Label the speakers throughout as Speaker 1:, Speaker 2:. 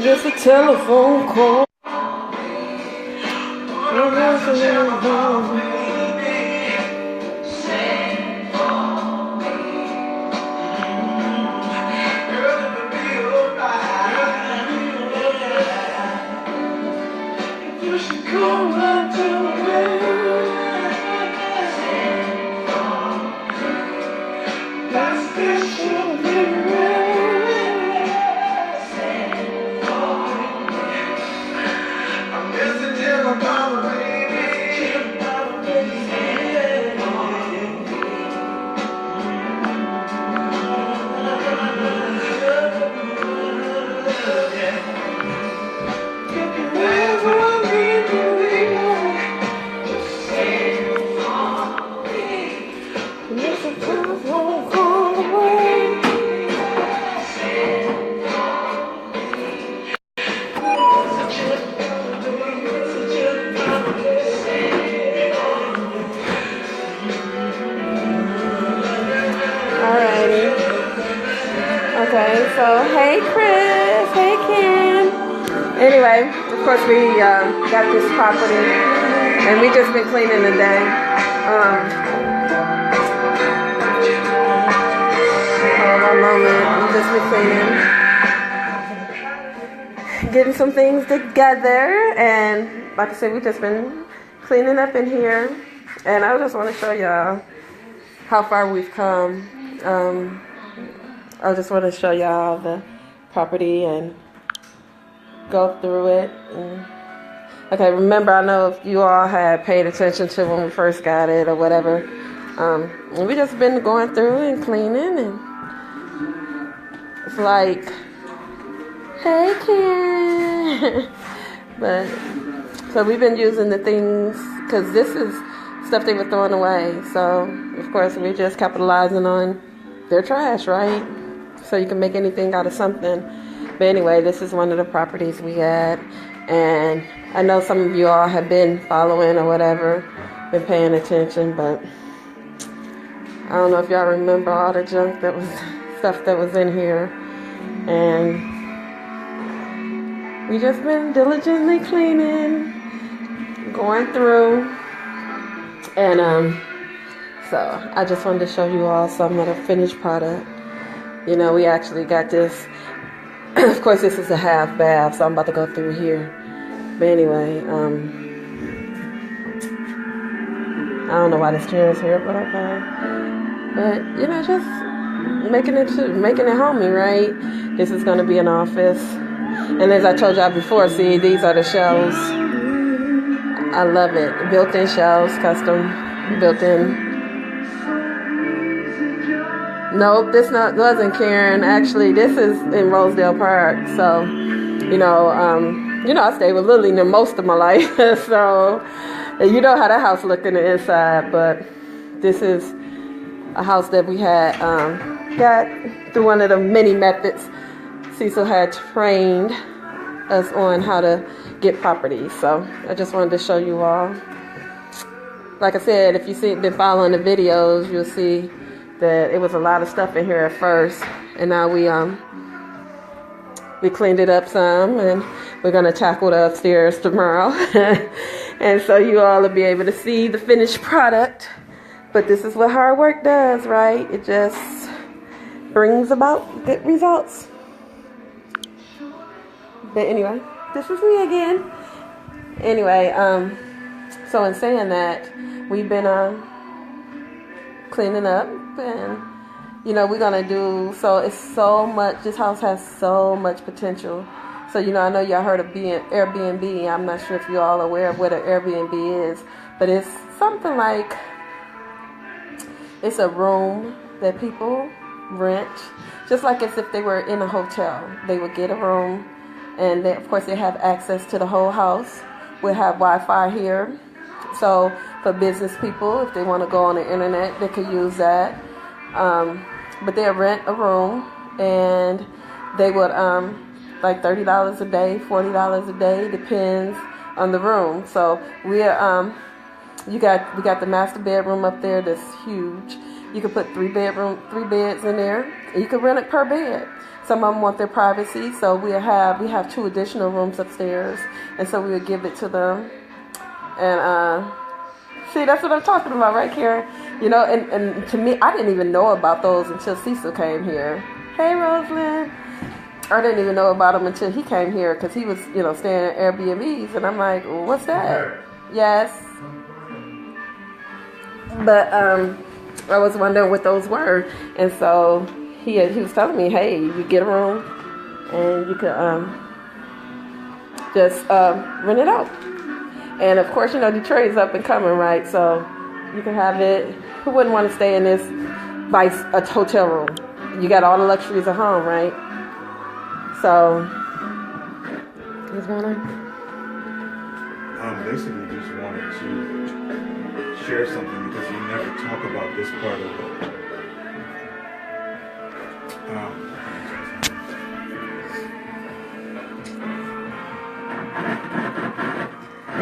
Speaker 1: Just a telephone call. Okay, so hey Chris, hey Kim. Anyway, of course we got this property and we just been cleaning today. Hold on a moment, we just been cleaning, getting some things together, and like I said, we just been cleaning up in here, and I just want to show y'all how far we've come. I just want to show y'all the property and go through it. Okay, remember, I know if you all had paid attention to when we first got it or whatever, we just been going through and cleaning, and it's like, hey Ken. But so we've been using the things, because this is stuff they were throwing away, so of course we're just capitalizing on their trash, right? So you can make anything out of something. But anyway, this is one of the properties we had, and I know some of you all have been following or whatever, been paying attention, but I don't know if y'all remember all the junk that was, stuff that was in here, and we just been diligently cleaning, going through, and so I just wanted to show you all some of the finished product. You know, we actually got this. Of course, this is a half bath, so I'm about to go through here. But anyway, I don't know why this chair is here, but okay. But you know, just making it homey, right? This is going to be an office, and as I told y'all before, see, these are the shelves. I love it. Built-in shelves, custom, built-in. Nope, this wasn't Karen. Actually, this is in Rosedale Park. So, you know, I stayed with Lily most of my life. So, you know how that house looked in the inside. But this is a house that we had got through one of the many methods Cecil had trained us on how to get properties. So, I just wanted to show you all. Like I said, if you've been following the videos, you'll see that it was a lot of stuff in here at first, and now we cleaned it up some, and we're gonna tackle the upstairs tomorrow. And so you all will be able to see the finished product. But this is what hard work does, right? It just brings about good results. But anyway, this is me again. Anyway, so in saying that, we've been cleaning up, and you know, we're gonna do, so it's so much, this house has so much potential. So, you know, I know y'all heard of Airbnb. I'm not sure if you all are aware of what an Airbnb is, but it's something like, it's a room that people rent, just like as if they were in a hotel. They would get a room, and they, of course, they have access to the whole house. We'll have Wi-Fi here, so for business people, if they want to go on the internet, they could use that. But they'll rent a room, and they would like $30 a day, $40 a day, depends on the room. So we got the master bedroom up there that's huge. You could put three beds in there, and you could rent it per bed. some of them want their privacy, so we have 2 additional rooms upstairs, and so we would give it to them. And see, that's what I'm talking about right here. You know, and to me, I didn't even know about those until Cecil came here. Hey, Rosalind. I didn't even know about him until he came here because he was, you know, staying at Airbnbs, and I'm like, well, what's that? Yes. But I was wondering what those were, and so he was telling me, hey, you get a room, and you can just rent it out. And of course, you know, Detroit is up and coming, right? So you can have it. Who wouldn't want to stay in this by a hotel room? You got all the luxuries of home, right? So, what's going on?
Speaker 2: Basically just wanted to share something because you never talk about this part of it.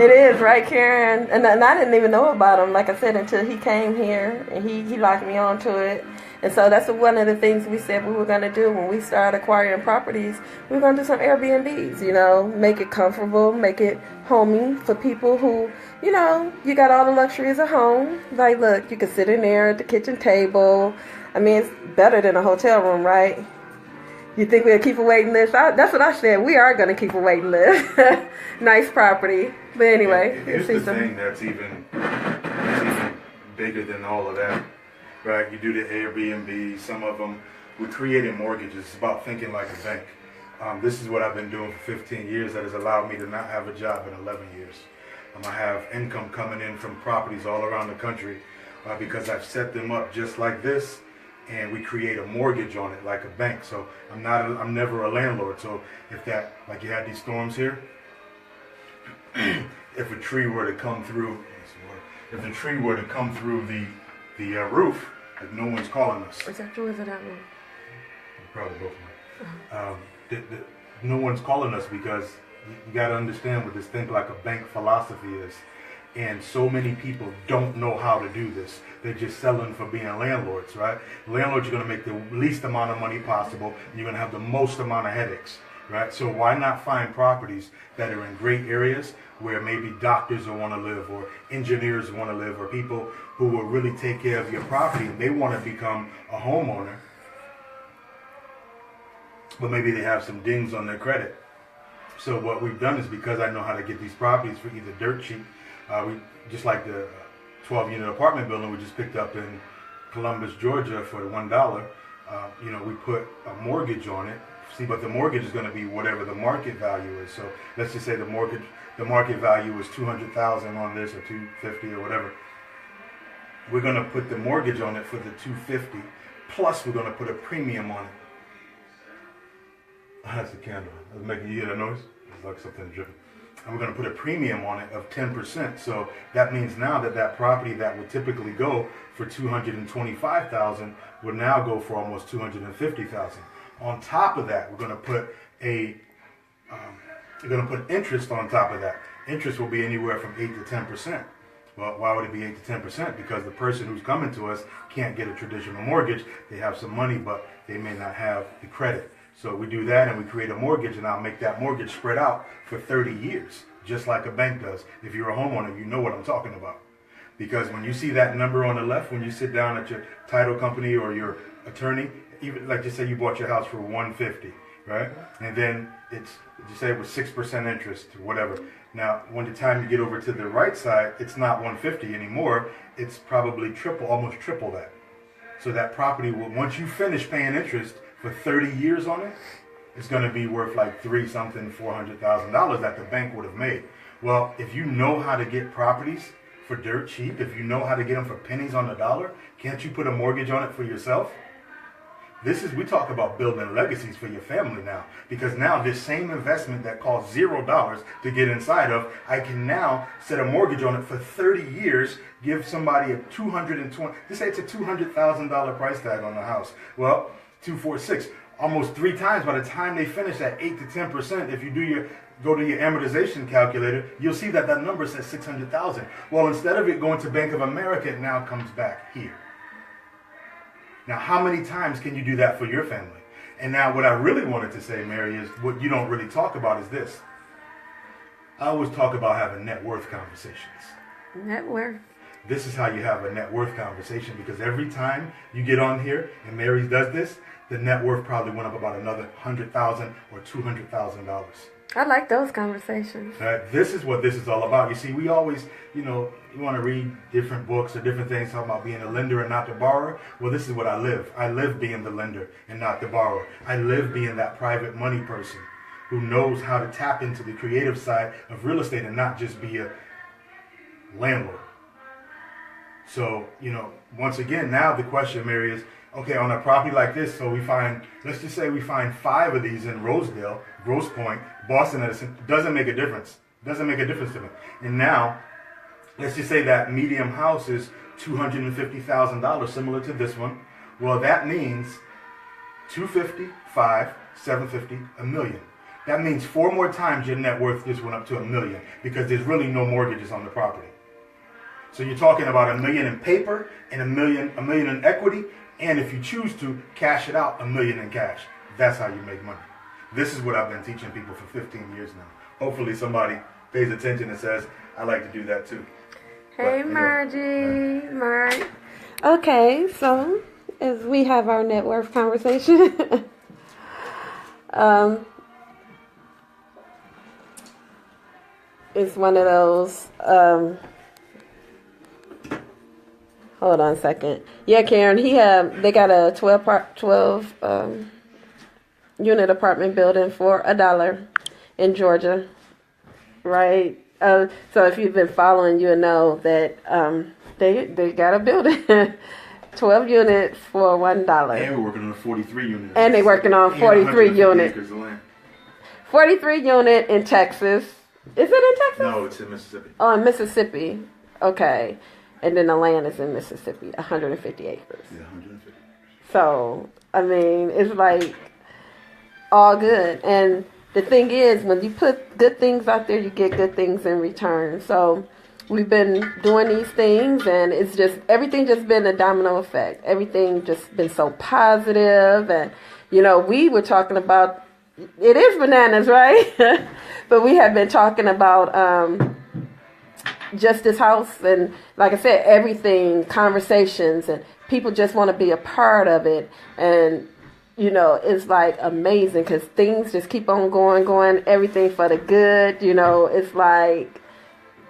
Speaker 1: It is, right, Karen? And I didn't even know about him, like I said, until he came here, and he locked me onto it. And so that's one of the things we said we were going to do when we started acquiring properties. We were going to do some Airbnbs, you know, make it comfortable, make it homey for people who, you know, you got all the luxuries of home. Like, look, you can sit in there at the kitchen table. I mean, it's better than a hotel room, right? You think we'll keep a waiting list? That's what I said. We are going to keep a waiting list. Nice property. But anyway.
Speaker 2: Here's the thing that's even bigger than all of that. Right, you do the Airbnb, some of them, we created mortgages. It's about thinking like a bank. This is what I've been doing for 15 years that has allowed me to not have a job in 11 years. I have income coming in from properties all around the country because I've set them up just like this, and we create a mortgage on it like a bank. So I'm never a landlord. So if that, like you had these storms here, if a tree were to come through, the roof, like no one's calling us.
Speaker 1: Is that true? Is it that one?
Speaker 2: Probably both. No one's calling us because you got to understand what this think like a bank philosophy is. And so many people don't know how to do this. They're just selling for being landlords, right? Landlords are going to make the least amount of money possible, and you're going to have the most amount of headaches, right? So why not find properties that are in great areas where maybe doctors will want to live, or engineers want to live, or people who will really take care of your property and they want to become a homeowner, but maybe they have some dings on their credit. So what we've done is, because I know how to get these properties for either dirt cheap, we just like the 12-unit apartment building we just picked up in Columbus, Georgia for $1. We put a mortgage on it. See, but the mortgage is going to be whatever the market value is. So let's just say the market value is $200,000 on this, or $250,000 or whatever. We're going to put the mortgage on it for the $250,000, plus we're going to put a premium on it. That's a candle. It's making you hear that noise? It's like something dripping. And we're going to put a premium on it of 10%. So that means now that property that would typically go for $225,000 would now go for almost $250,000. On top of that, we're going to put interest on top of that. Interest will be anywhere from 8 to 10%. Well, why would it be 8 to 10%? Because the person who's coming to us can't get a traditional mortgage. They have some money, but they may not have the credit. So we do that, and we create a mortgage, and I'll make that mortgage spread out for 30 years, just like a bank does. If you're a homeowner, you know what I'm talking about. Because when you see that number on the left, when you sit down at your title company or your attorney, even like just say you bought your house for $150, right? And then just say it was 6% interest or whatever. Now, when the time you get over to the right side, it's not $150 anymore. It's probably almost triple that. So that property will, once you finish paying interest for 30 years on it, it's going to be worth like $400,000 that the bank would have made. Well, if you know how to get properties for dirt cheap, if you know how to get them for pennies on the dollar, can't you put a mortgage on it for yourself? We talk about building legacies for your family now, because now this same investment that costs $0 to get inside of, I can now set a mortgage on it for 30 years, give somebody a let's say it's a $200,000 price tag on the house. Well, 246, almost 3 times by the time they finish at 8 to 10%. If you go to your amortization calculator, you'll see that number says $600,000. Well, instead of it going to Bank of America, it now comes back here. Now, how many times can you do that for your family? And now what I really wanted to say, Mary, is what you don't really talk about is this. I always talk about having net worth conversations.
Speaker 1: Net worth.
Speaker 2: This is how you have a net worth conversation, because every time you get on here and Mary does this, the net worth probably went up about another $100,000 or $200,000.
Speaker 1: I like those conversations.
Speaker 2: This is what this is all about. You see, we always, you want to read different books or different things talking about being a lender and not the borrower. Well, this is what I live. I live being the lender and not the borrower. I live being that private money person who knows how to tap into the creative side of real estate and not just be a landlord. So, once again, now the question, Mary, is, okay, on a property like this, so let's just say we find 5 of these in Rosedale, Grosse Pointe, Boston, Edison, doesn't make a difference. Doesn't make a difference to me. And now, let's just say that medium house is $250,000, similar to this one. Well, that means $250,000, $500,000, $750,000, $1 million. That means 4 more times your net worth just went up to $1 million, because there's really no mortgages on the property. So you're talking about $1 million in paper and $1 million in equity, and if you choose to cash it out, $1 million in cash. That's how you make money. This is what I've been teaching people for 15 years now. Hopefully somebody pays attention and says, I like to do that too.
Speaker 1: Hey, Margie. Mark. Okay, so as we have our net worth conversation, it's one of those, hold on a second. Yeah, Karen, they got a 12 unit apartment building for $1 in Georgia, right? So if you've been following, you'll know that they got a building, 12 units for $1.
Speaker 2: And we're working on a 43 unit.
Speaker 1: And they're working on 43 unit. 43 unit in Texas. Is it in Texas?
Speaker 2: No, it's in Mississippi.
Speaker 1: Oh, in Mississippi. Okay. And then the land is in Mississippi, 150 acres.
Speaker 2: Yeah, 150.
Speaker 1: So, I mean, it's like all good. And the thing is, when you put good things out there, you get good things in return. So we've been doing these things, and it's just, everything just been a domino effect. Everything just been so positive. And, we were talking about, it is bananas, right? But we have been talking about just this house, and like I said, everything, conversations, and people just want to be a part of it. And it's like amazing, because things just keep on going, everything for the good. It's like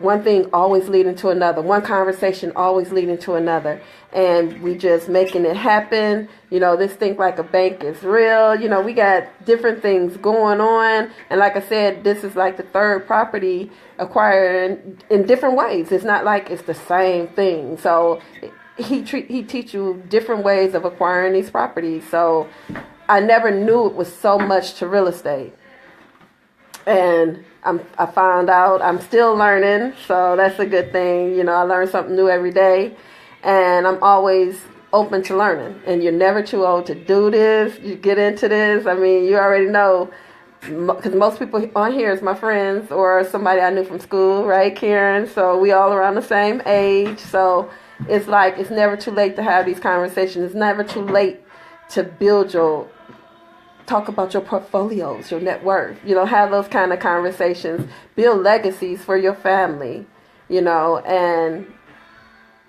Speaker 1: one thing always leading to another, one conversation always leading to another, and we just making it happen. This thing like a bank is real. We got different things going on, and like I said, this is like the 3rd property acquiring in different ways. It's not like it's the same thing. So he teach you different ways of acquiring these properties. So I never knew it was so much to real estate, and I found out. I'm still learning, so that's a good thing. I learn something new every day, and I'm always open to learning. And you're never too old to do this. You get into this. I mean, you already know, because most people on here is my friends or somebody I knew from school, right, Karen? So we all around the same age. So it's like it's never too late to have these conversations. It's never too late to talk about your portfolios, your net worth. Have those kind of conversations. Build legacies for your family. And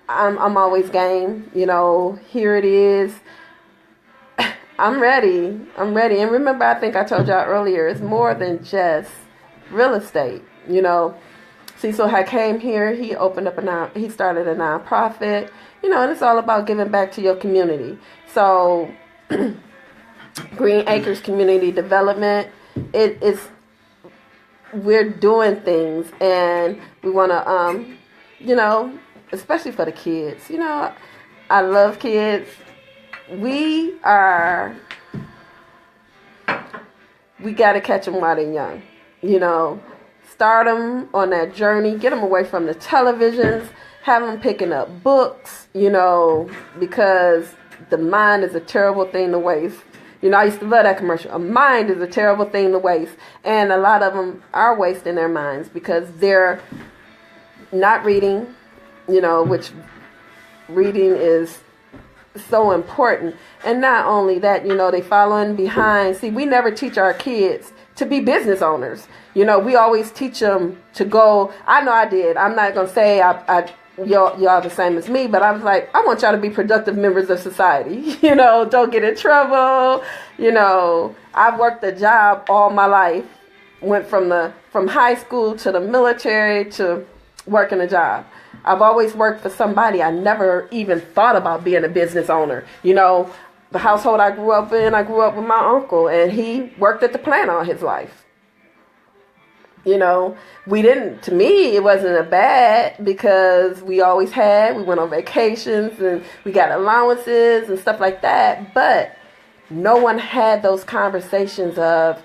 Speaker 1: I'm always game. Here it is. I'm ready. And remember, I think I told y'all earlier, it's more than just real estate. Cecil had came here. He he started a nonprofit. And it's all about giving back to your community. So Green Acres Community Development, we're doing things, and we want to, especially for the kids. I love kids. We got to catch them while they're young. Start them on that journey, get them away from the televisions, have them picking up books, because the mind is a terrible thing to waste. I used to love that commercial. A mind is a terrible thing to waste. And a lot of them are wasting their minds because they're not reading, which reading is so important. And not only that, they following behind. See, we never teach our kids to be business owners. We always teach them to go. I know I did. I'm not going to say y'all the same as me, but I was like, I want y'all to be productive members of society. Don't get in trouble. I've worked a job all my life. Went from high school to the military to working a job. I've always worked for somebody. I never even thought about being a business owner. The household I grew up in, I grew up with my uncle, and he worked at the plant all his life. To me, it wasn't a bad, because we always we went on vacations and we got allowances and stuff like that. But no one had those conversations of,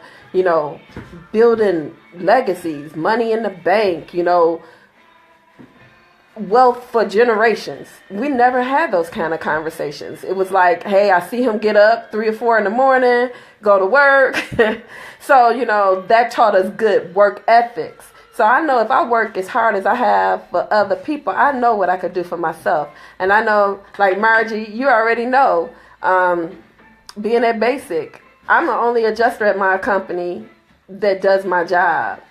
Speaker 1: building legacies, money in the bank, wealth for generations. We never had those kind of conversations. It was like, hey, I see him get up 3 or 4 in the morning, go to work. So, that taught us good work ethics. So I know if I work as hard as I have for other people, I know what I could do for myself. And I know, like Margie, you already know, being at Basic, I'm the only adjuster at my company that does my job.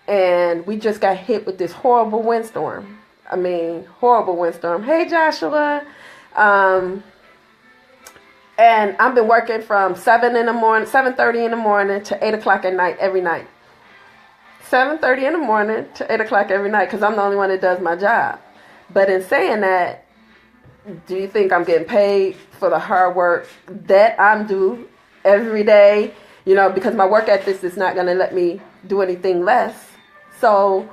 Speaker 1: And we just got hit with this horrible windstorm. Horrible windstorm. Hey, Joshua. And I've been working from 7:30 in the morning to 8 o'clock at night every night. 7:30 in the morning to 8 o'clock every night, because I'm the only one that does my job. But in saying that, do you think I'm getting paid for the hard work that I'm due every day? Because my work ethics is not going to let me do anything less. So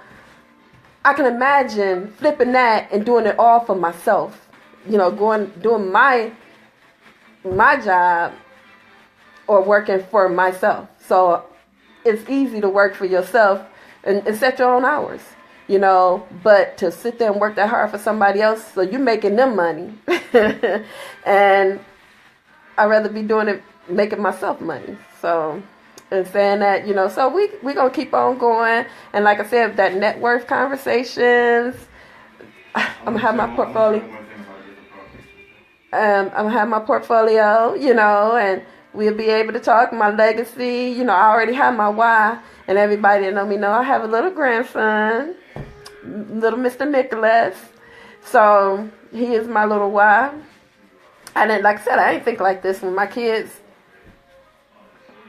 Speaker 1: I can imagine flipping that and doing it all for myself. Doing my job or working for myself. So it's easy to work for yourself and set your own hours, but to sit there and work that hard for somebody else, so you're making them money. And I'd rather be doing it, making myself money. So, and saying that, so we're going to keep on going. And like I said, that net worth conversations, I'm going to have my portfolio. I'm going to have my portfolio, and we'll be able to talk my legacy. I already have my why, and everybody that know me know I have a little grandson, little Mr. Nicholas. So he is my little why. And then, like I said, I didn't think like this when my kids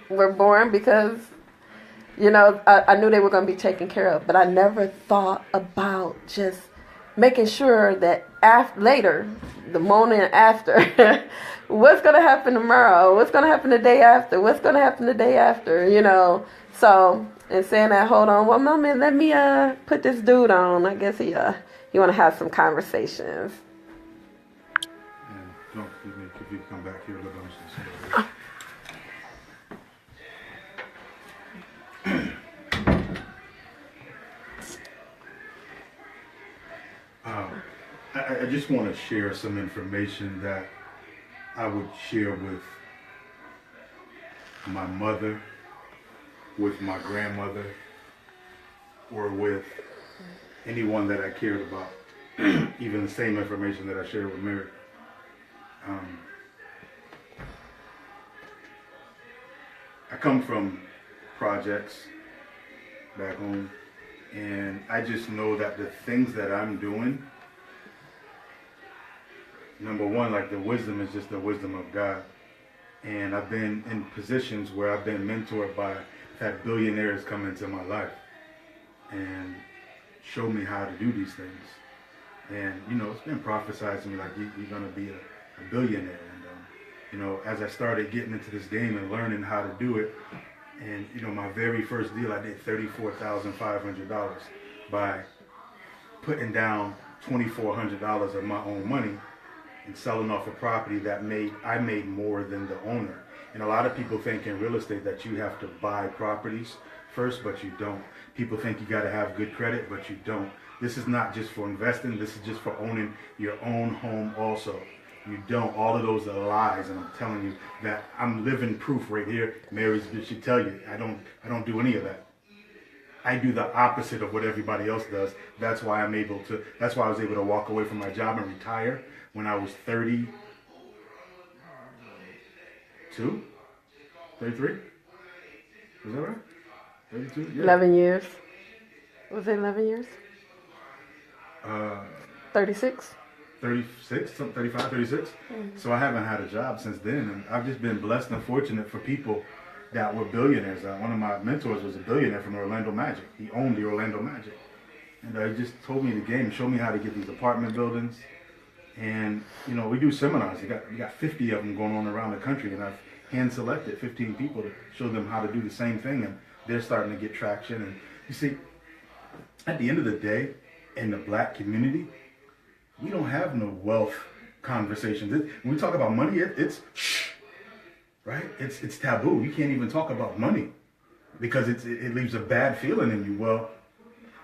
Speaker 1: were born, because, I knew they were going to be taken care of. But I never thought about just making sure that later, the morning after, what's going to happen tomorrow? What's going to happen the day after? What's going to happen the day after? So, and saying that, hold on, well, mommy, let me put this dude on. I guess he want to have some conversations.
Speaker 2: And don't excuse me, if you come back here, look on I just want to share some information that I would share with my mother, with my grandmother, or with anyone that I cared about. Even the same information that I shared with Mary. I come from projects back home, and I just know that the things that I'm doing, number one, like the wisdom is just the wisdom of God. And I've been in positions where I've been mentored by, I've had billionaires come into my life and show me how to do these things. And, it's been prophesied to me like you're going to be a billionaire. And, as I started getting into this game and learning how to do it, and, my very first deal, I did $34,500 by putting down $2,400 of my own money and selling off a property that I made more than the owner. And a lot of people think in real estate that you have to buy properties first, but you don't. People think you got to have good credit, but you don't. This is not just for investing. This is just for owning your own home also. You don't. All of those are lies, and I'm telling you that I'm living proof right here. Mary should tell you, I don't do any of that. I do the opposite of what everybody else does. That's why I was able to walk away from my job and retire when I was 30, 32, 33. Was that right? 32? Yeah.
Speaker 1: 11 years. Was it 11 years? 36?
Speaker 2: 36, 35, 36. So I haven't had a job since then. And I've just been blessed and fortunate for people that were billionaires. One of my mentors was a billionaire from Orlando Magic. He owned the Orlando Magic. And he just told me the game, showed me how to get these apartment buildings. And, we do seminars. We got 50 of them going on around the country. And I've hand-selected 15 people to show them how to do the same thing. And they're starting to get traction. And you see, at the end of the day, in the black community, we don't have no wealth conversations. When we talk about money, it's shh, right? It's taboo. You can't even talk about money because it leaves a bad feeling in you. Well,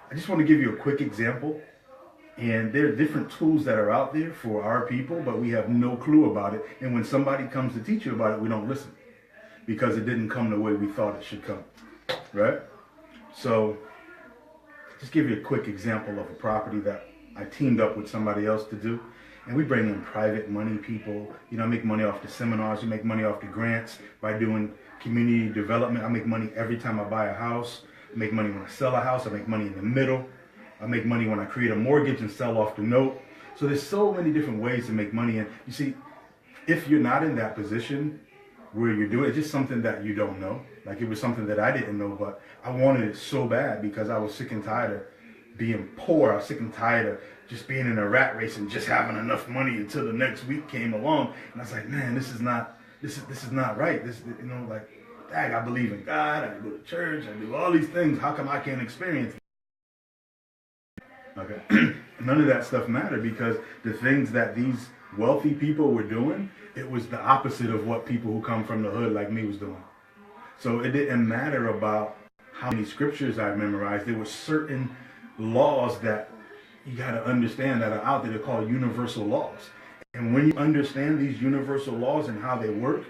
Speaker 2: I just want to give you a quick example. And there are different tools that are out there for our people, but we have no clue about it. And when somebody comes to teach you about it, we don't listen because it didn't come the way we thought it should come, right? So just give you a quick example of a property that I teamed up with somebody else to do. And we bring in private money people. I make money off the seminars. We make money off the grants by doing community development. I make money every time I buy a house. I make money when I sell a house. I make money in the middle. I make money when I create a mortgage and sell off the note. So there's so many different ways to make money. And you see, if you're not in that position where you're doing it, it's just something that you don't know. Like it was something that I didn't know, but I wanted it so bad because I was sick and tired of being poor. I was sick and tired of just being in a rat race and just having enough money until the next week came along. And I was like, man, this is not right. Dang, I believe in God. I go to church. I do all these things. How come I can't experience it? Okay. None of that stuff mattered because the things that these wealthy people were doing, it was the opposite of what people who come from the hood like me was doing. So it didn't matter about how many scriptures I memorized. There were certain laws that you got to understand that are out there. They're called universal laws. And when you understand these universal laws and how they work,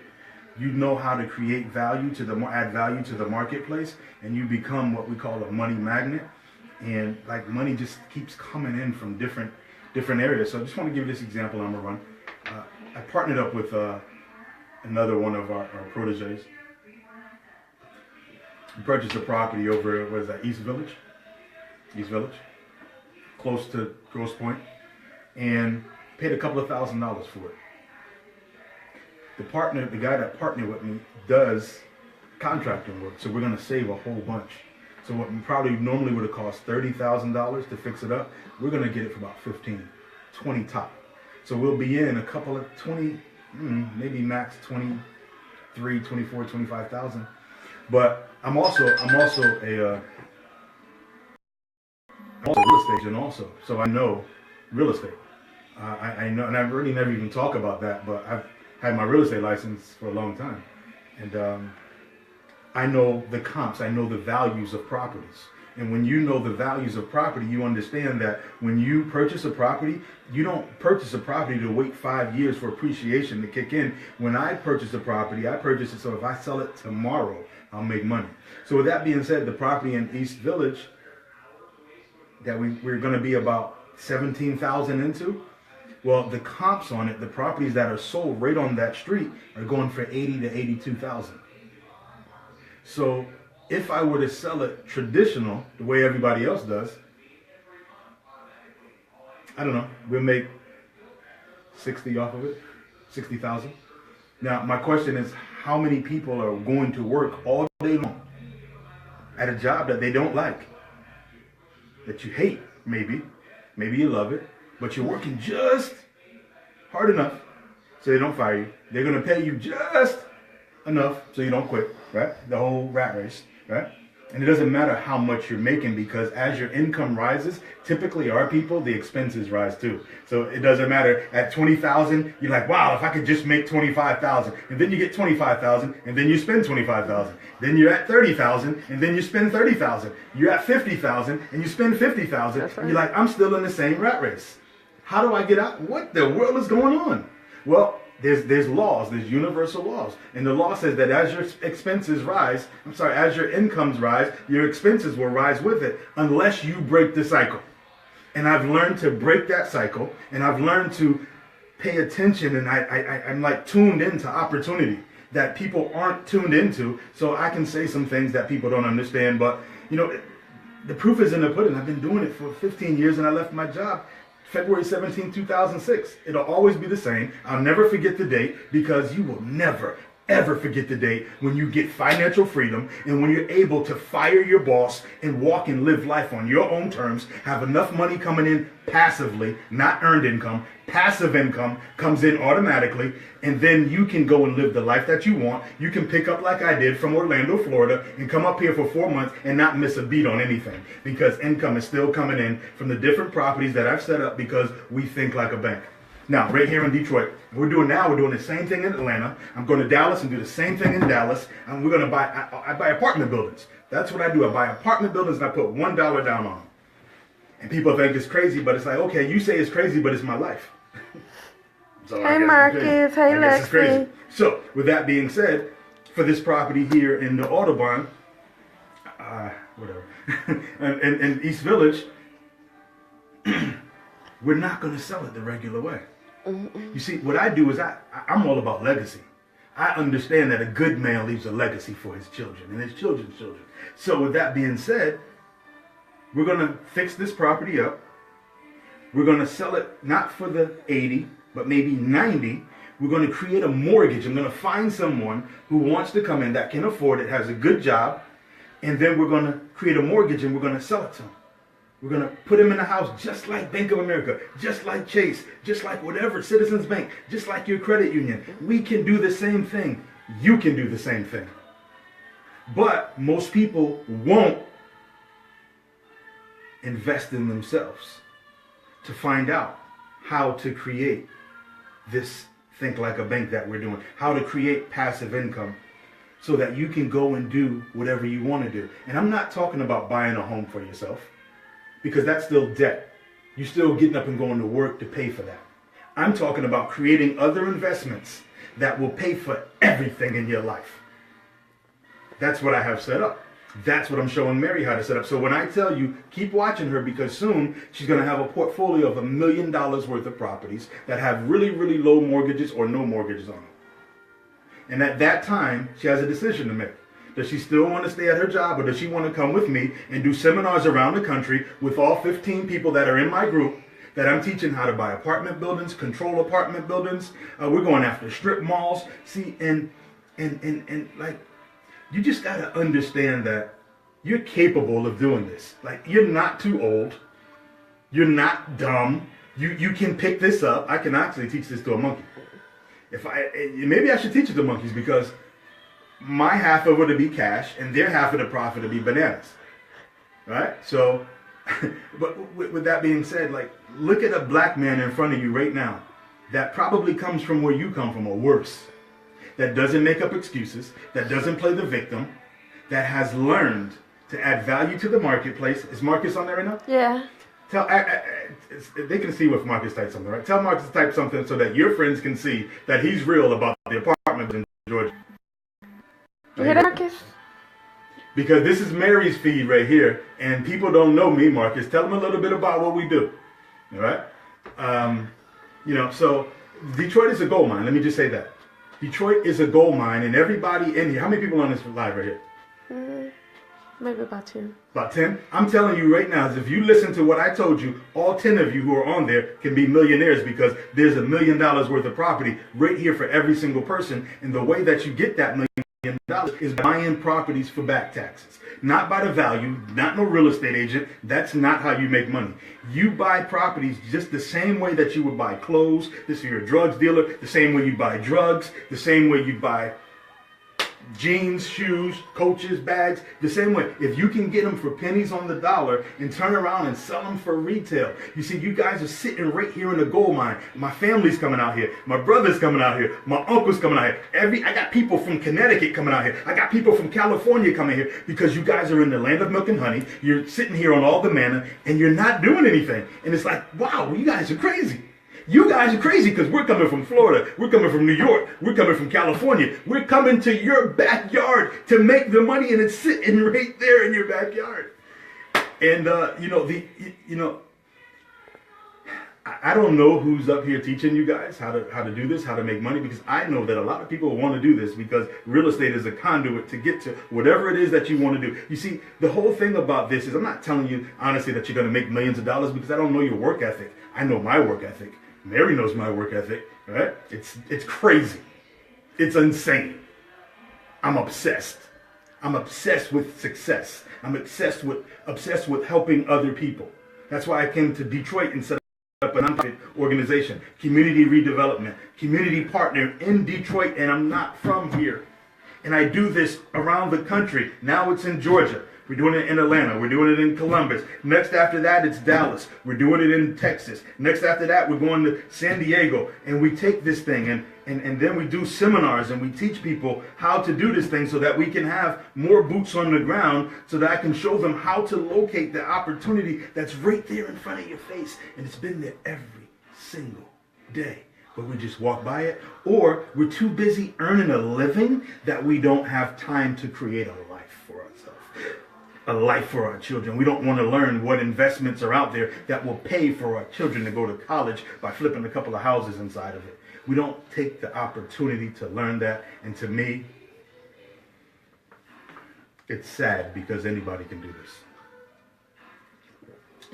Speaker 2: you know how to create value add value to the marketplace, and you become what we call a money magnet. And like money just keeps coming in from different areas. So I just want to give you this example I'm gonna run. I partnered up with another one of our proteges. We purchased a property over East Village, close to Grosse Pointe, and paid a couple of $1,000s for it. The guy that partnered with me does contracting work, so we're gonna save a whole bunch. So what probably normally would have cost $30,000 to fix it up, we're gonna get it for about 15, 20 top. So we'll be in a couple of 20, maybe max 23, 24, 25,000. But I'm also a real estate agent also, so I know real estate. I know, and I've really never even talked about that, but I've had my real estate license for a long time, and I know the comps, I know the values of properties. And when you know the values of property, you understand that when you purchase a property, you don't purchase a property to wait 5 years for appreciation to kick in. When I purchase a property, I purchase it so if I sell it tomorrow, I'll make money. So with that being said, the property in East Village that we're going to be about 17,000 into, well, the comps on it, the properties that are sold right on that street are going for 80 to 82,000. So if I were to sell it traditional, the way everybody else does, I don't know, we'll make 60 off of it, 60,000. Now, my question is, how many people are going to work all day long at a job that they don't like, that you hate, maybe you love it, but you're working just hard enough so they don't fire you. They're going to pay you just enough so you don't quit, right? The whole rat race, right? And it doesn't matter how much you're making, because as your income rises, typically our people, the expenses rise too. So it doesn't matter. At 20,000, you're like, wow, if I could just make 25,000, and then you get 25,000, and then you spend 25,000. Then you're at 30,000, and then you spend 30,000. You're at 50,000, and you spend 50,000. Right. And you're like, I'm still in the same rat race. How do I get out? What the world is going on? Well, there's laws, there's universal laws. And the law says that as your expenses rise, as your incomes rise, your expenses will rise with it unless you break the cycle. And I've learned to break that cycle, and I've learned to pay attention, and I'm like tuned into opportunity. that people aren't tuned into. So I can say some things that people don't understand, but you know, the proof is in the pudding. I've been doing it for 15 years and I left my job February 17, 2006. It'll always be the same. I'll never forget the date, because you will never, ever forget the day when you get financial freedom and when you're able to fire your boss and walk and live life on your own terms, have enough money coming in passively, not earned income. Passive income comes in automatically, and then you can go and live the life that you want. You can pick up like I did from Orlando, Florida, and come up here for 4 months and not miss a beat on anything, because income is still coming in from the different properties that I've set up because we think like a bank. Now, right here in Detroit, we're doing the same thing in Atlanta. I'm going to Dallas and do the same thing in Dallas. And we're going to I buy apartment buildings. That's what I do. I buy apartment buildings and I put $1 down on them. And people think it's crazy, but it's like, okay, you say it's crazy, but it's my life. So
Speaker 1: hey, Marcus. Hey, Lexi.
Speaker 2: So, with that being said, for this property here in the Audubon, whatever, in East Village, we're not going to sell it the regular way. You see, what I do is I'm all about legacy. I understand that a good man leaves a legacy for his children and his children's children. So with that being said, we're going to fix this property up. We're going to sell it not for the 80, but maybe 90. We're going to create a mortgage. I'm going to find someone who wants to come in that can afford it, has a good job, and then we're going to create a mortgage and we're going to sell it to them. We're going to put him in a house just like Bank of America, just like Chase, just like whatever, Citizens Bank, just like your credit union. We can do the same thing. You can do the same thing. But most people won't invest in themselves to find out how to create this think like a bank that we're doing, how to create passive income so that you can go and do whatever you want to do. And I'm not talking about buying a home for yourself, because that's still debt. You're still getting up and going to work to pay for that. I'm talking about creating other investments that will pay for everything in your life. That's what I have set up. That's what I'm showing Mary how to set up. So when I tell you, keep watching her, because soon she's going to have a portfolio of $1 million worth of properties that have really, really low mortgages or no mortgages on them. And at that time, she has a decision to make. Does she still want to stay at her job, or does she want to come with me and do seminars around the country with all 15 people that are in my group that I'm teaching how to buy apartment buildings, control apartment buildings? We're going after strip malls. See, and like, you just got to understand that you're capable of doing this. Like, you're not too old. You're not dumb. You can pick this up. I can actually teach this to a monkey. Maybe I should teach it to monkeys, because my half of it would be cash, and their half of the profit would be bananas, right? So, but with that being said, like, look at a black man in front of you right now that probably comes from where you come from, or worse, that doesn't make up excuses, that doesn't play the victim, that has learned to add value to the marketplace. Is Marcus on there right now?
Speaker 1: Yeah.
Speaker 2: They can see if Marcus types something, right? Tell Marcus to type something so that your friends can see that he's real about the apartment in Georgia.
Speaker 1: You hear that, Marcus?
Speaker 2: Because this is Mary's feed right here, and people don't know me, Marcus. Tell them a little bit about what we do. All right? So Detroit is a gold mine. Let me just say that. Detroit is a gold mine, and everybody in here, how many people on this live right here?
Speaker 1: Maybe about 10.
Speaker 2: About 10? I'm telling you right now, if you listen to what I told you, all 10 of you who are on there can be millionaires, because there's $1 million worth of property right here for every single person. And the way that you get that $1 million is buying properties for back taxes. Not by the value, not no real estate agent. That's not how you make money. You buy properties just the same way that you would buy clothes. This is your drugs dealer. The same way you buy drugs. The same way you buy jeans, shoes, coaches, bags, the same way. If you can get them for pennies on the dollar and turn around and sell them for retail. You see, you guys are sitting right here in the gold mine. My family's coming out here. My brother's coming out here. My uncle's coming out here. I got people from Connecticut coming out here. I got people from California coming here, because you guys are in the land of milk and honey. You're sitting here on all the manna, and you're not doing anything. And it's like, wow, you guys are crazy. You guys are crazy, because we're coming from Florida. We're coming from New York. We're coming from California. We're coming to your backyard to make the money, and it's sitting right there in your backyard. And, I don't know who's up here teaching you guys how to do this, how to make money, because I know that a lot of people want to do this because real estate is a conduit to get to whatever it is that you want to do. You see, the whole thing about this is I'm not telling you honestly that you're going to make millions of dollars because I don't know your work ethic. I know my work ethic. Mary knows my work ethic, right? It's crazy. It's insane. I'm obsessed. I'm obsessed with success. I'm obsessed with helping other people. That's why I came to Detroit and set up a nonprofit organization, community redevelopment, community partner in Detroit, and I'm not from here. And I do this around the country. Now it's in Georgia. We're doing it in Atlanta. We're doing it in Columbus. Next after that, it's Dallas. We're doing it in Texas. Next after that, we're going to San Diego. And we take this thing and then we do seminars and we teach people how to do this thing so that we can have more boots on the ground so that I can show them how to locate the opportunity that's right there in front of your face. And it's been there every single day. But we just walk by it, or we're too busy earning a living that we don't have time to create a life for ourselves, a life for our children. We don't want to learn what investments are out there that will pay for our children to go to college by flipping a couple of houses inside of it. We don't take the opportunity to learn that, and to me, it's sad because anybody can do this.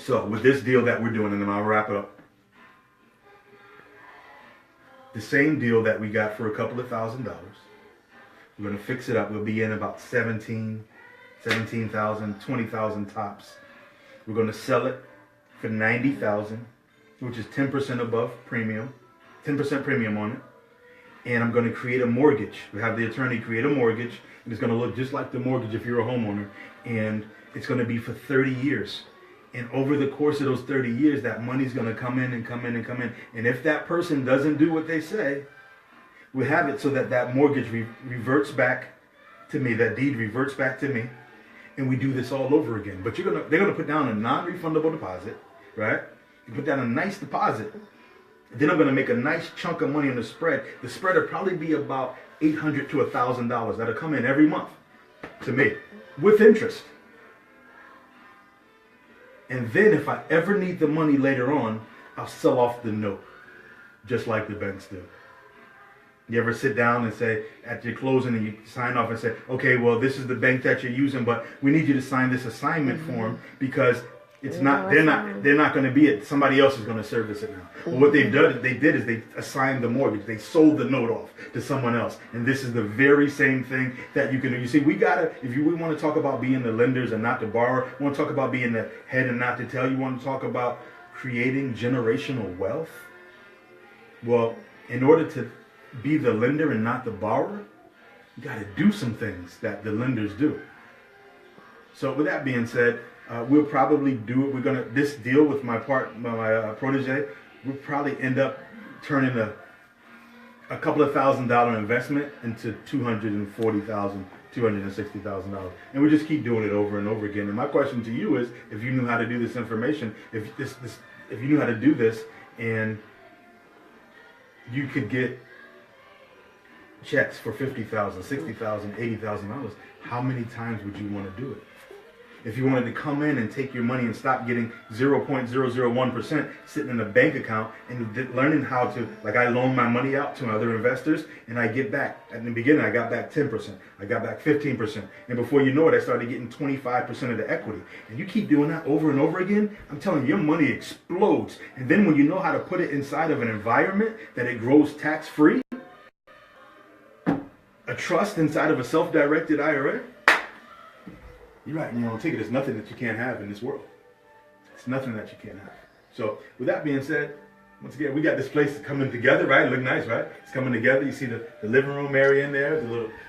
Speaker 2: So with this deal that we're doing, and then I'll wrap it up. The same deal that we got for a couple of $1,000. We're going to fix it up. We'll be in about 17,000, 20,000 tops. We're going to sell it for 90,000, which is 10% above premium, 10% premium on it. And I'm going to create a mortgage. We have the attorney create a mortgage, and it's going to look just like the mortgage if you're a homeowner. And it's going to be for 30 years. And over the course of those 30 years, that money's going to come in and come in and come in. And if that person doesn't do what they say, we have it so that that mortgage reverts back to me, that deed reverts back to me, and we do this all over again. But they're gonna put down a non-refundable deposit, right? You put down a nice deposit. Then I'm gonna make a nice chunk of money on the spread. The spread will probably be about $800 to $1,000. That'll come in every month to me with interest. And then if I ever need the money later on, I'll sell off the note, just like the banks do. You ever sit down and say, at your closing, and you sign off and say, okay, well, this is the bank that you're using, but we need you to sign this assignment form because it's not, they're not going to be it. Somebody else is going to service it now. Well, what they did is they assigned the mortgage. They sold the note off to someone else. And this is the very same thing that you can do. You see, we want to talk about being the lenders and not the borrower, we want to talk about being the head and not the tail. You want to talk about creating generational wealth. Well, in order to be the lender and not the borrower, you got to do some things that the lenders do. So with that being said, we'll probably do it. This deal with my protege, we'll probably end up turning a couple of $1,000 investment into $240,000, $260,000, and we just keep doing it over and over again. And my question to you is, if you knew how to do this information, if you knew how to do this, and you could get checks for $50,000, $60,000, $80,000, how many times would you want to do it? If you wanted to come in and take your money and stop getting 0.001% sitting in a bank account and learning how to, like I loan my money out to other investors and I get back. At the beginning, I got back 10%. I got back 15%. And before you know it, I started getting 25% of the equity. And you keep doing that over and over again, I'm telling you, your money explodes. And then when you know how to put it inside of an environment that it grows tax-free, a trust inside of a self-directed IRA, you're right, take it. There's nothing that you can't have in this world. It's nothing that you can't have. So with that being said, once again, we got this place coming together, right? Look nice, right? It's coming together. You see the living room area in there,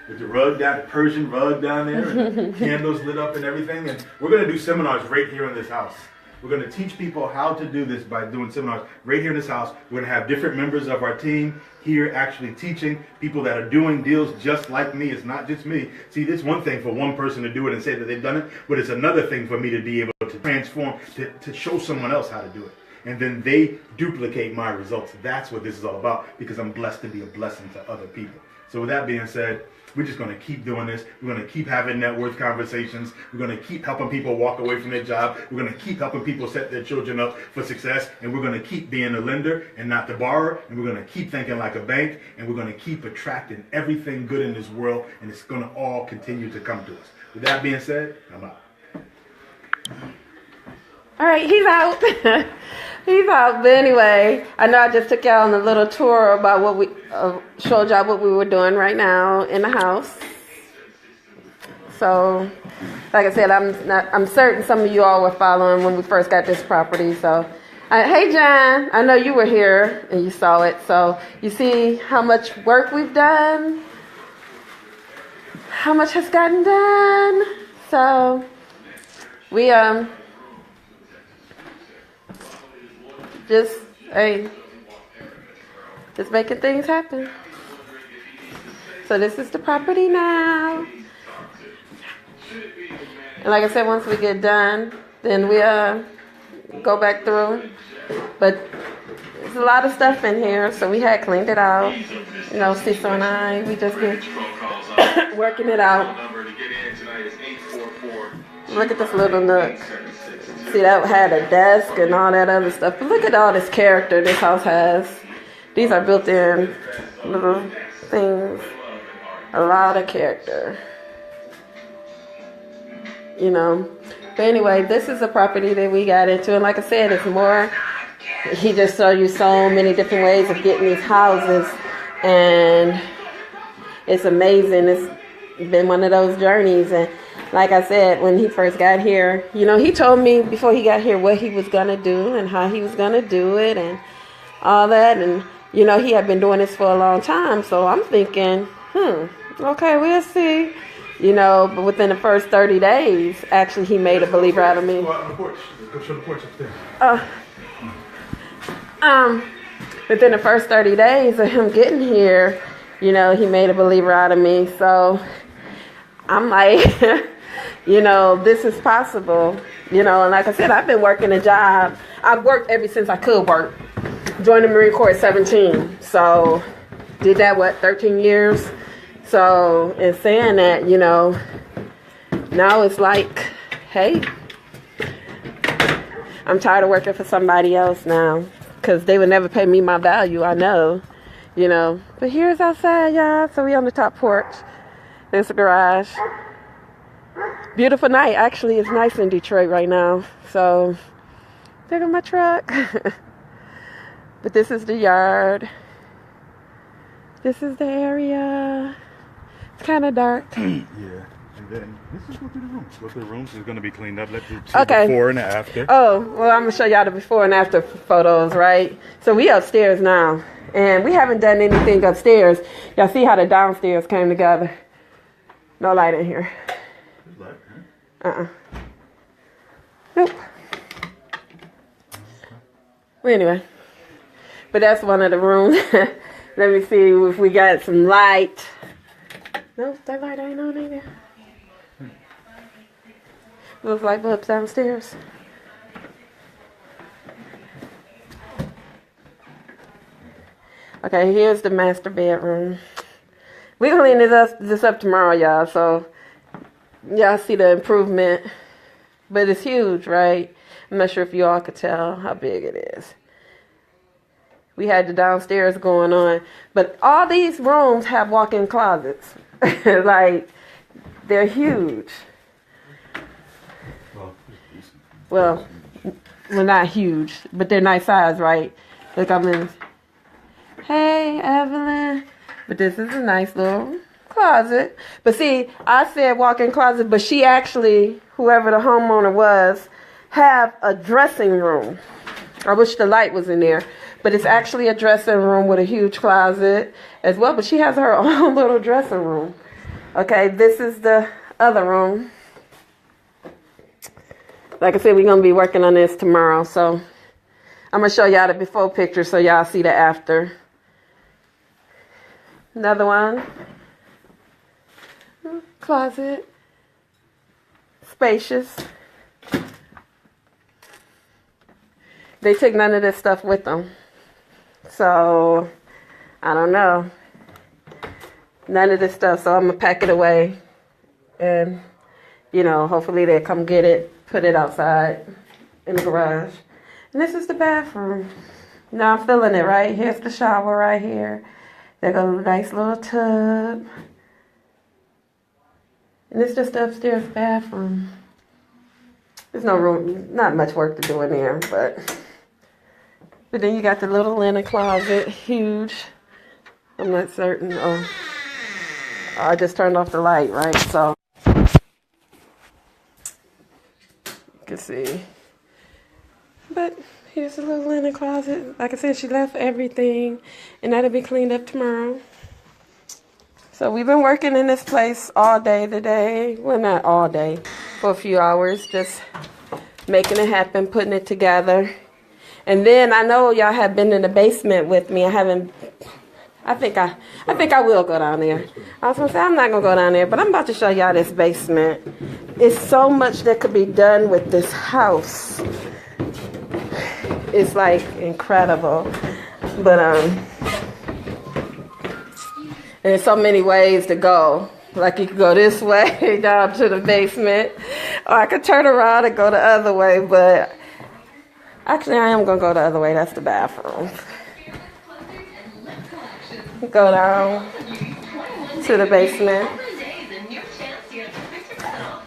Speaker 2: with the rug down, the Persian rug down there, and candles lit up and everything. And we're going to do seminars right here in this house. We're going to teach people how to do this by doing seminars right here in this house. We're going to have different members of our team here actually teaching, people that are doing deals just like me. It's not just me. See, it's one thing for one person to do it and say that they've done it, but it's another thing for me to be able to transform, to show someone else how to do it. And then they duplicate my results. That's what this is all about, because I'm blessed to be a blessing to other people. So with that being said, We're just going to keep doing this. We're going to keep having net worth conversations. We're going to keep helping people walk away from their job. We're going to keep helping people set their children up for success. And we're going to keep being a lender and not the borrower. And we're going to keep thinking like a bank. And we're going to keep attracting everything good in this world. And it's going to all continue to come to us. With that being said, I'm out.
Speaker 1: All right, he's out. He's out. But anyway, I know I just took y'all on a little tour about what we showed y'all what we were doing right now in the house. So, like I said, I'm certain some of you all were following when we first got this property. So, hey John, I know you were here and you saw it. So you see how much work we've done, how much has gotten done. So we just making things happen. So this is the property now. And like I said, once we get done, then we go back through. But there's a lot of stuff in here, so we had cleaned it out. You know, Cecil and I, we just been working it out. Look at this little nook. See, that had a desk and all that other stuff. But look at all this character this house has. These are built-in little things. A lot of character. You know. But anyway, this is a property that we got into. And like I said, it's more. He just showed you so many different ways of getting these houses. And it's amazing. It's been one of those journeys. And like I said, when he first got here, you know, he told me before he got here what he was going to do and how he was going to do it and all that. And, you know, he had been doing this for a long time. So I'm thinking, okay, we'll see. You know, but within the first 30 days, actually, he made a believer out of me.
Speaker 2: Go out on the porch. Go show the porch upstairs.
Speaker 1: Within the first 30 days of him getting here, you know, he made a believer out of me. So I'm like, you know, this is possible. You know, and like I said, I've been working a job. I've worked ever since I could work. Joined the Marine Corps at 17. So did that, 13 years? So in saying that, you know, now it's like, hey, I'm tired of working for somebody else now. Because they would never pay me my value, I know. You know. But here's outside, y'all. So we on the top porch. There's a garage. Beautiful night. Actually, it's nice in Detroit right now. So, look at my truck. But this is the yard. This is the area. It's kind of dark.
Speaker 2: Yeah. And then, let's just go through the rooms. Go through the rooms. It's going to be cleaned up. Let's see before and after.
Speaker 1: Oh, well, I'm going to show y'all the before and after photos, right? So we upstairs now. And we haven't done anything upstairs. Y'all see how the downstairs came together. No light in here.
Speaker 2: There's light,
Speaker 1: Nope. Well, anyway. But that's one of the rooms. Let me see if we got some light. No, that light ain't on either. Those light bulbs downstairs. Okay, here's the master bedroom. We clean this up tomorrow, y'all. So y'all see the improvement, but it's huge, right? I'm not sure if you all could tell how big it is. We had the downstairs going on, but all these rooms have walk-in closets. Like, they're huge. Well, not huge, but they're nice size, right? Look, I'm in. Hey, Evelyn. But this is a nice little closet. But see, I said walk-in closet, but she actually, whoever the homeowner was, have a dressing room. I wish the light was in there. But it's actually a dressing room with a huge closet as well. But she has her own little dressing room. Okay, this is the other room. Like I said, we're going to be working on this tomorrow. So I'm going to show y'all the before picture so y'all see the after. Another one. Closet. Spacious. They took none of this stuff with them. So, I don't know. none of this stuff. So I'm gonna pack it away, and hopefully they'll come get it, put it outside in the garage. And this is the bathroom. I'm feeling it, right? Here's the shower right here. They got a nice little tub. And it's just the upstairs bathroom. There's no room, not much work to do in there, but then you got the little linen closet, huge. I'm not certain. Oh, I just turned off the light, right? So you can see. But here's the little linen closet. Like I said, she left everything, and that'll be cleaned up tomorrow. So we've been working in this place all day today. Well, not all day, for a few hours, just making it happen, putting it together. And then I know y'all have been in the basement with me. I think I will go down there. I was gonna say I'm not gonna go down there, but I'm about to show y'all this basement. It's so much that could be done with this house. It's like incredible. But there's so many ways to go. Like you could go this way down to the basement, or I could turn around and go the other way, but actually I am gonna go the other way. That's the bathroom. Go down to the basement.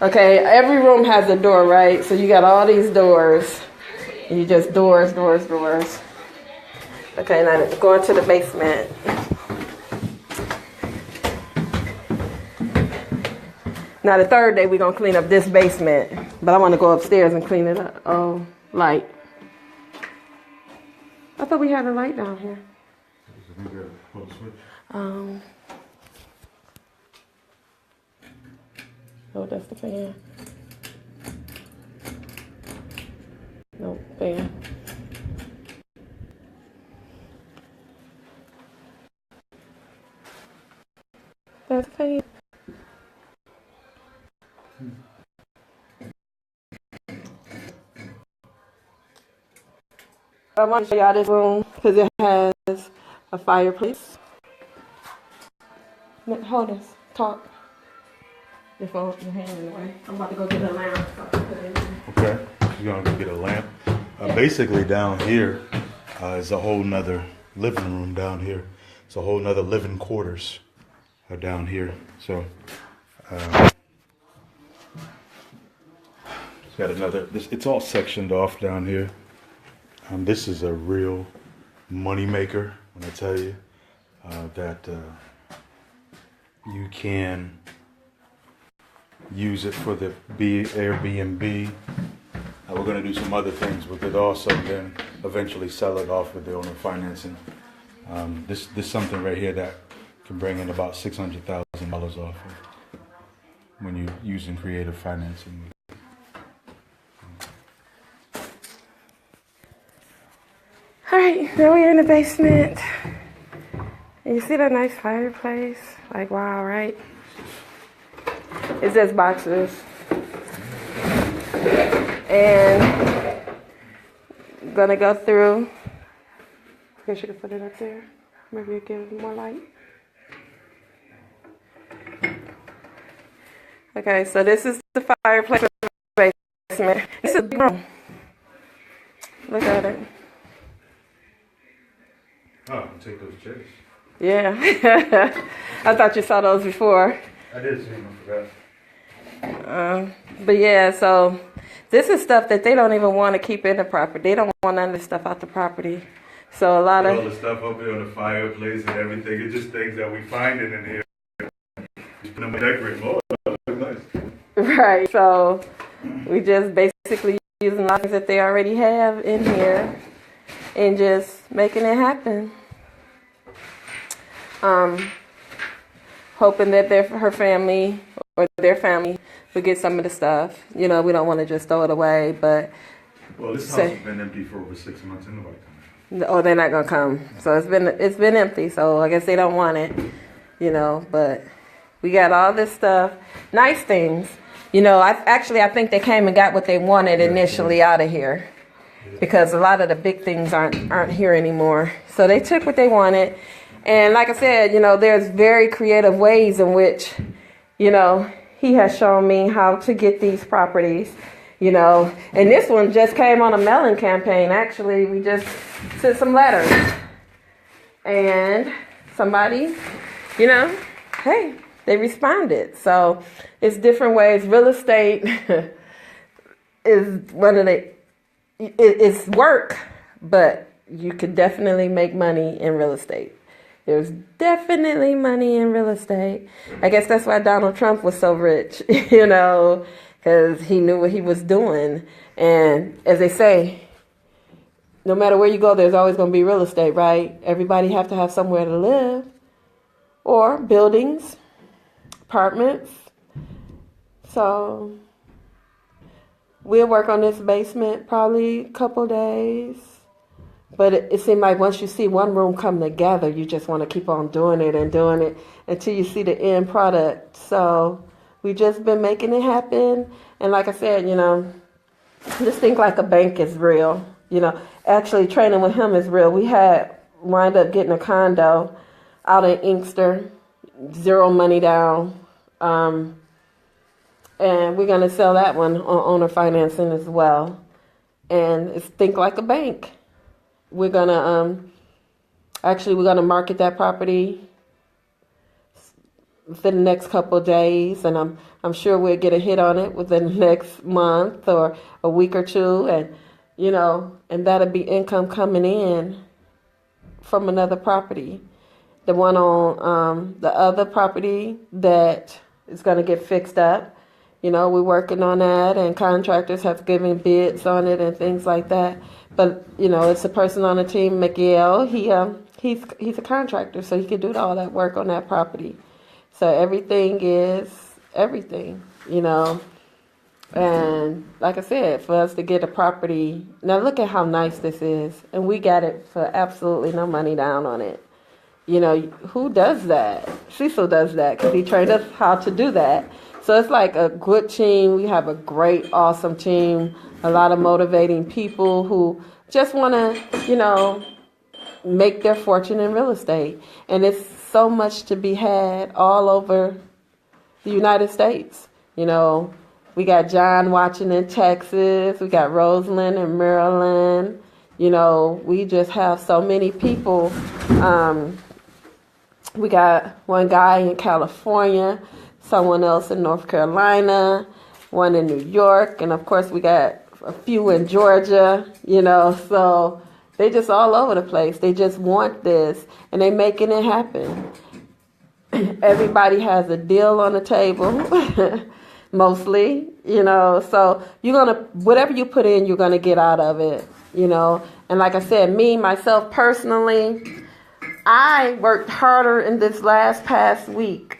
Speaker 1: Okay, every room has a door, right? So you got all these doors. And you just doors. Okay, now going to the basement. Now the third day we're going to clean up this basement. But I want to go upstairs and clean it up. Oh, light. I thought we had a light down here. Oh, that's the fan. No, fan. That's the fan. I want to show y'all this room because it has a fireplace. Hold this. Talk. Your phone, your hand in the way. I'm about to go get a lamp.
Speaker 2: Okay, you're gonna go get a lamp. Basically, down here is a whole nother living room. Down here, it's a whole nother living quarters down here. So, it's got another. It's all sectioned off down here. This is a real money maker. When I tell you that you can use it for the Airbnb. We're going to do some other things with it also, then eventually sell it off with the owner financing. This something right here that can bring in about $600,000 off of when you're using creative financing.
Speaker 1: All right, now we're in the basement. And you see that nice fireplace? Like, wow, right? It's just boxes. And I'm gonna go through. I guess you could put it up there. Maybe it'll give it more light. Okay, so this is the fireplace in the basement. This is a big room. Look at it.
Speaker 2: Oh, I'll take those chairs.
Speaker 1: Yeah. I thought you saw those before.
Speaker 2: I did see them, I forgot.
Speaker 1: But yeah, so this is stuff that they don't even want to keep in the property. They don't want none of this stuff out the property. So a lot of
Speaker 2: all the stuff up here on the fireplace and everything, it's just things that we find in here. Just put them in decorate. Oh, that looks nice.
Speaker 1: Right. So we just basically using things that they already have in here and just making it happen. Hoping that her family or their family would get some of the stuff. You know, we don't want to just throw it away, but
Speaker 2: well, this house has been empty for over 6 months and nobody coming.
Speaker 1: Oh, they're not gonna come. So it's been empty. So I guess they don't want it. You know, but we got all this stuff, nice things. You know, I think they came and got what they wanted initially out of here, because a lot of the big things aren't here anymore. So they took what they wanted. And like I said, there's very creative ways in which, he has shown me how to get these properties, and this one just came on a mailing campaign. Actually, we just sent some letters and somebody, hey, they responded. So it's different ways. Real estate is it's work, but you could definitely make money in real estate. There's definitely money in real estate. I guess that's why Donald Trump was so rich, because he knew what he was doing. And as they say, no matter where you go, there's always going to be real estate, right? Everybody have to have somewhere to live, or buildings, apartments. So we'll work on this basement probably a couple days. But it seemed like once you see one room come together, you just want to keep on doing it until you see the end product. So we just been making it happen. And like I said, just think like a bank is real. Actually training with him is real. We had wind up getting a condo out in Inkster, 0 money down. And we're going to sell that one on owner financing as well. And it's think like a bank. We're gonna market that property within the next couple of days, and I'm sure we'll get a hit on it within the next month or a week or two, and and that'll be income coming in from another property. The one on the other property that is gonna get fixed up, we're working on that, and contractors have given bids on it and things like that. But it's a person on the team, Miguel. He's a contractor, so he can do all that work on that property. So everything is everything, And like I said, for us to get a property, now look at how nice this is, and we got it for absolutely no money down on it. Who does that? Cecil does that because he trained us how to do that. So it's like a good team. We have a great, awesome team. A lot of motivating people who just want to, make their fortune in real estate. And it's so much to be had all over the United States. We got John watching in Texas. We got Rosalind in Maryland. We just have so many people. We got one guy in California, someone else in North Carolina, one in New York, and of course we got a few in Georgia, so they just all over the place. They just want this, and they making it happen. Everybody has a deal on the table, mostly, so whatever you put in, you're gonna get out of it, and like I said, myself personally, I worked harder in this past week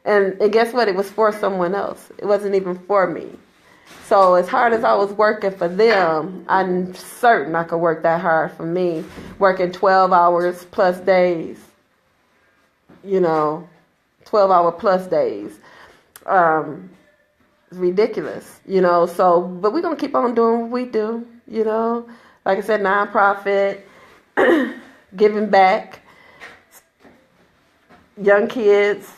Speaker 1: and guess what? It was for someone else. It wasn't even for me. So as hard as I was working for them, I'm certain I could work that hard for me. Working 12 hours plus days. 12-hour plus days. It's ridiculous, So, but we're going to keep on doing what we do, Like I said, nonprofit, giving back, young kids,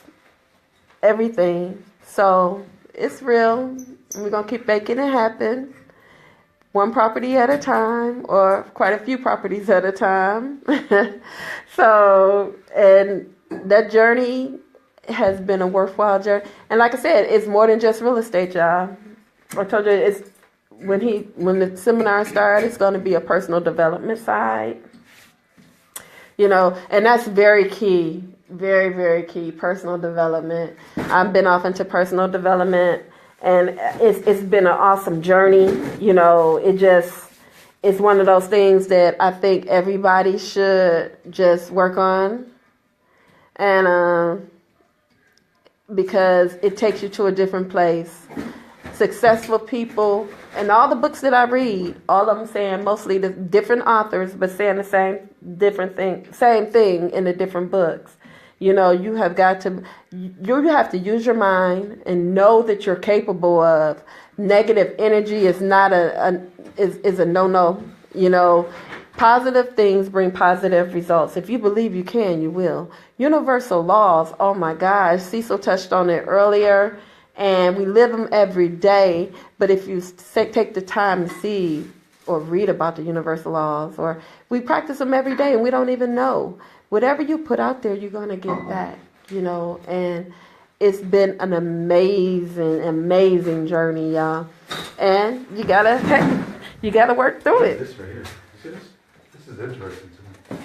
Speaker 1: everything. So it's real. We're going to keep making it happen. One property at a time, or quite a few properties at a time. So, and that journey has been a worthwhile journey. And like I said, it's more than just real estate, y'all. I told you, it's when the seminar started, it's going to be a personal development side. And that's very key. Very, very key, personal development. I've been off into personal development, and it's been an awesome journey. It's one of those things that I think everybody should just work on, and because it takes you to a different place. Successful people, and all the books that I read, all of them saying mostly the different authors, but saying the same thing in the different books. You have to use your mind and know that you're capable of. Negative energy is not is a no-no. Positive things bring positive results. If you believe you can, you will. Universal laws, oh my gosh, Cecil touched on it earlier, and we live them every day. But if you take the time to see or read about the universal laws, or we practice them every day and we don't even know. Whatever you put out there, you're going to get back, and it's been an amazing journey, y'all. And you gotta work through it.
Speaker 2: This right here. See this? This is interesting to me.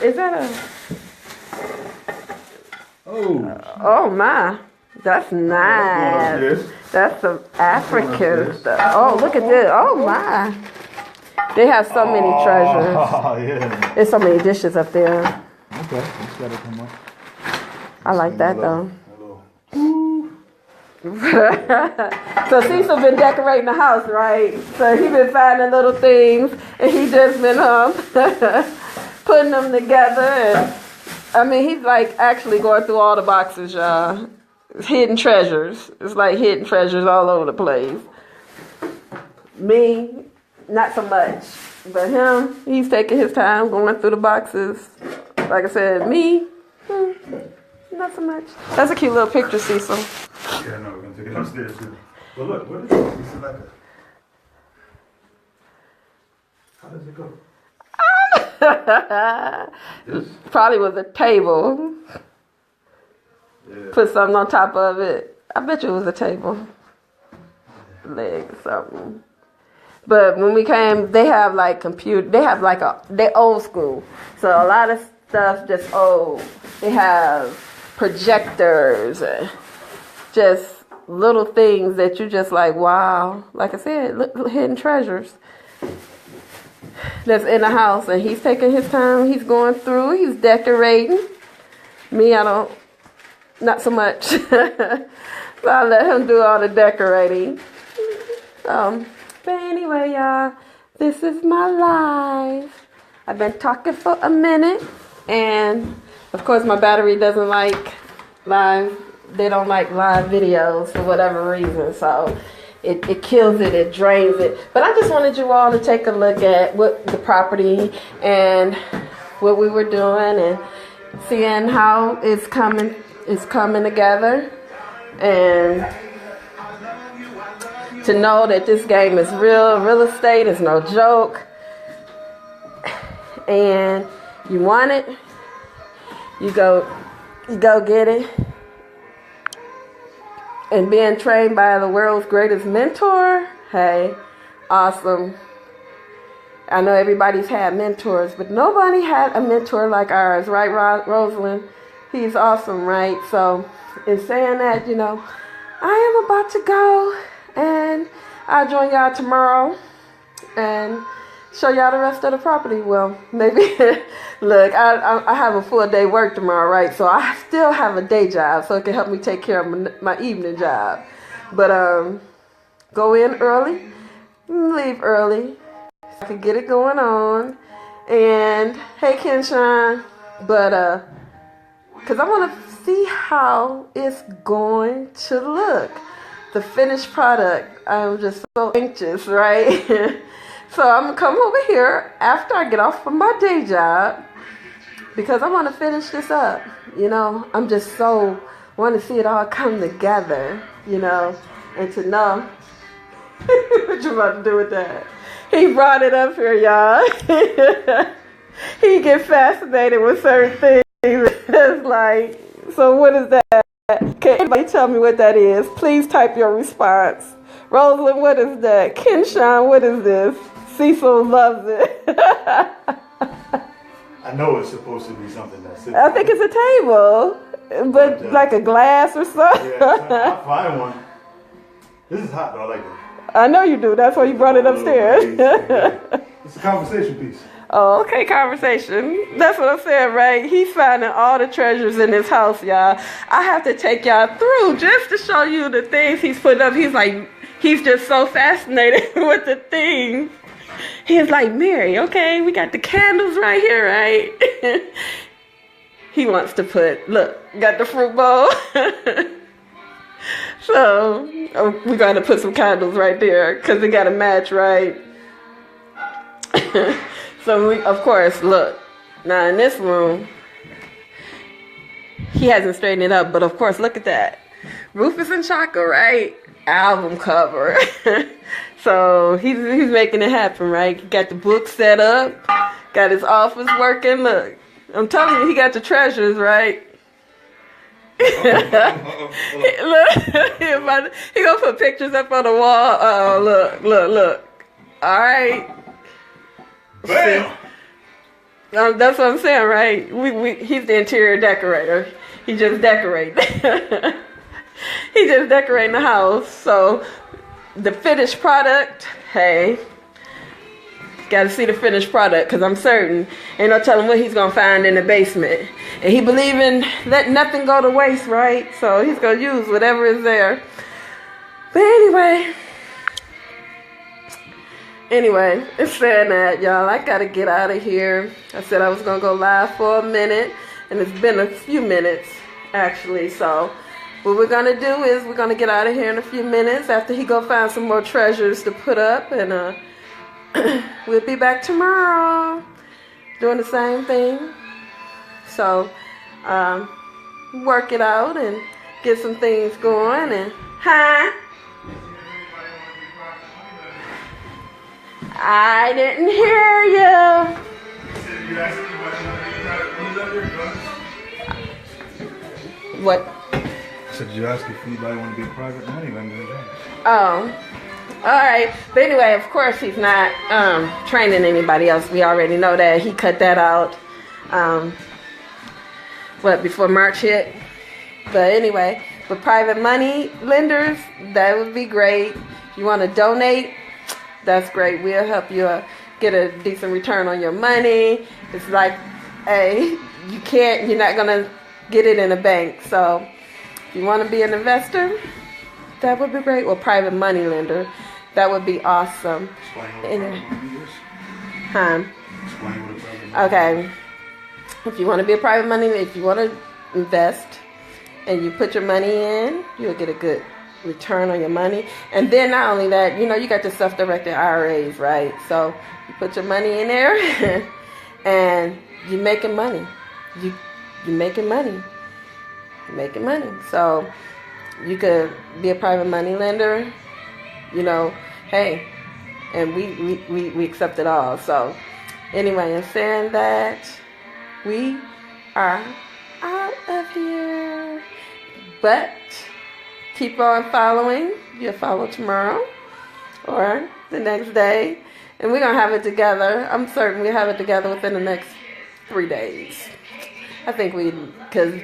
Speaker 1: Is that Oh my. That's nice. That's some African stuff. Oh, look at this. Oh my. They have so many treasures.
Speaker 2: Oh, yeah.
Speaker 1: There's so many dishes up there.
Speaker 2: Okay, it's gotta come up.
Speaker 1: I like that though. So Cecil been decorating the house, right? So he been finding little things, and he just been putting them together. And I mean, he's like actually going through all the boxes, y'all. Hidden treasures. It's like hidden treasures all over the place. Me, not so much, but him, he's taking his time going through the boxes. Like I said, me, not so much. That's a cute little picture, Cecil.
Speaker 2: Yeah, no, we're gonna take it upstairs. Well, look, what is this? This is like a... How does it go? This?
Speaker 1: Probably was a table.
Speaker 2: Yeah.
Speaker 1: Put something on top of it. I bet you it was a table. Leg something. But when we came, they have like computer. They have like they old school. So a lot of stuff just old. They have projectors. Just little things that you just like, wow. Like I said, hidden treasures that's in the house. And he's taking his time. He's going through. He's decorating. Me, not so much. So I let him do all the decorating. But anyway, y'all, this is my life. I've been talking for a minute. And, of course, my battery doesn't like live. They don't like live videos for whatever reason. So it kills it. It drains it. But I just wanted you all to take a look at what the property and what we were doing and seeing how it's coming together. And to know that this game is real estate is no joke. And you want it, you go get it. And being trained by the world's greatest mentor, hey, awesome. I know everybody's had mentors, but nobody had a mentor like ours, right, Rosalind? He's awesome, right? So in saying that, I am about to go, and I'll join y'all tomorrow and show y'all the rest of the property. Well, maybe, look, I have a full day work tomorrow, right? So I still have a day job, so it can help me take care of my evening job. But go in early, leave early. I can get it going on. And hey, Kenshawn, but because I want to see how it's going to look. The finished product. I'm just so anxious, right? So I'm going to come over here after I get off from my day job because I want to finish this up. I'm just so want to see it all come together, and to know what you about to do with that. He brought it up here, y'all. He get fascinated with certain things. It's like, so what is that? Can anybody tell me what that is? Please type your response. Rosalind, what is that? Kenshawn, what is this? Cecil loves it.
Speaker 2: I know it's supposed to be something that's...
Speaker 1: I think it's a table, but like a glass or something.
Speaker 2: Yeah, I'll find one. This is hot though, I like it.
Speaker 1: I know you do. That's why you brought it upstairs.
Speaker 2: It's a conversation piece.
Speaker 1: Oh, okay, conversation. That's what I'm saying, right? He's finding all the treasures in his house, y'all. I have to take y'all through just to show you the things he's putting up. He's just so fascinated with the things. He's like, Mary, okay, we got the candles right here, right? He wants to look, got the fruit bowl. So, we got to put some candles right there because they got to match, right? So we, of course, look. Now in this room, he hasn't straightened it up, but of course, look at that. Rufus and Chaka, right? Album cover. So he's making it happen, right? He got the book set up, got his office working. Look, I'm telling you, he got the treasures, right? Look, he gonna put pictures up on the wall. Oh, look. All right.
Speaker 2: Bam!
Speaker 1: That's what I'm saying, right? He's the interior decorator. He just decorates. He just decorating the house. So the finished product, hey, got to see the finished product, because I'm certain ain't no telling what he's gonna find in the basement. And he believe in let nothing go to waste, right? So he's gonna use whatever is there. But anyway, it's saying that, y'all, I gotta get out of here. I said I was gonna go live for a minute, and it's been a few minutes actually. So what we're gonna do is we're gonna get out of here in a few minutes after he go find some more treasures to put up, and we'll be back tomorrow doing the same thing. So work it out and get some things going. And I didn't hear you. What?
Speaker 2: So did you ask if anybody want to be a private money lender?
Speaker 1: Oh, all right. But anyway, of course, he's not training anybody else. We already know that. He cut that out. Before March hit? But anyway, for private money lenders, that would be great. If you want to donate, that's great. We'll help you get a decent return on your money. It's like, hey, you're not going to get it in a bank. So if you want to be an investor, that would be great. Or private money lender, that would be awesome.
Speaker 2: Explain what a private money is. Explain what a private money
Speaker 1: Okay. If you want to be a private money, if you want to invest and you put your money in, you'll get a good return on your money. And then not only that, you got the self-directed IRAs, right? So you put your money in there and you're making money. You're making money. You're making money. So you could be a private money lender, hey, and we accept it all. So anyway, in saying that, we are out of here. But keep on following. You'll follow tomorrow or the next day. And we're going to have it together. I'm certain we'll have it together within the next 3 days. I think because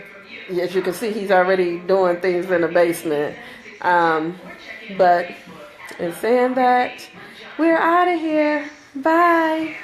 Speaker 1: as you can see, he's already doing things in the basement. But in saying that, we're out of here. Bye.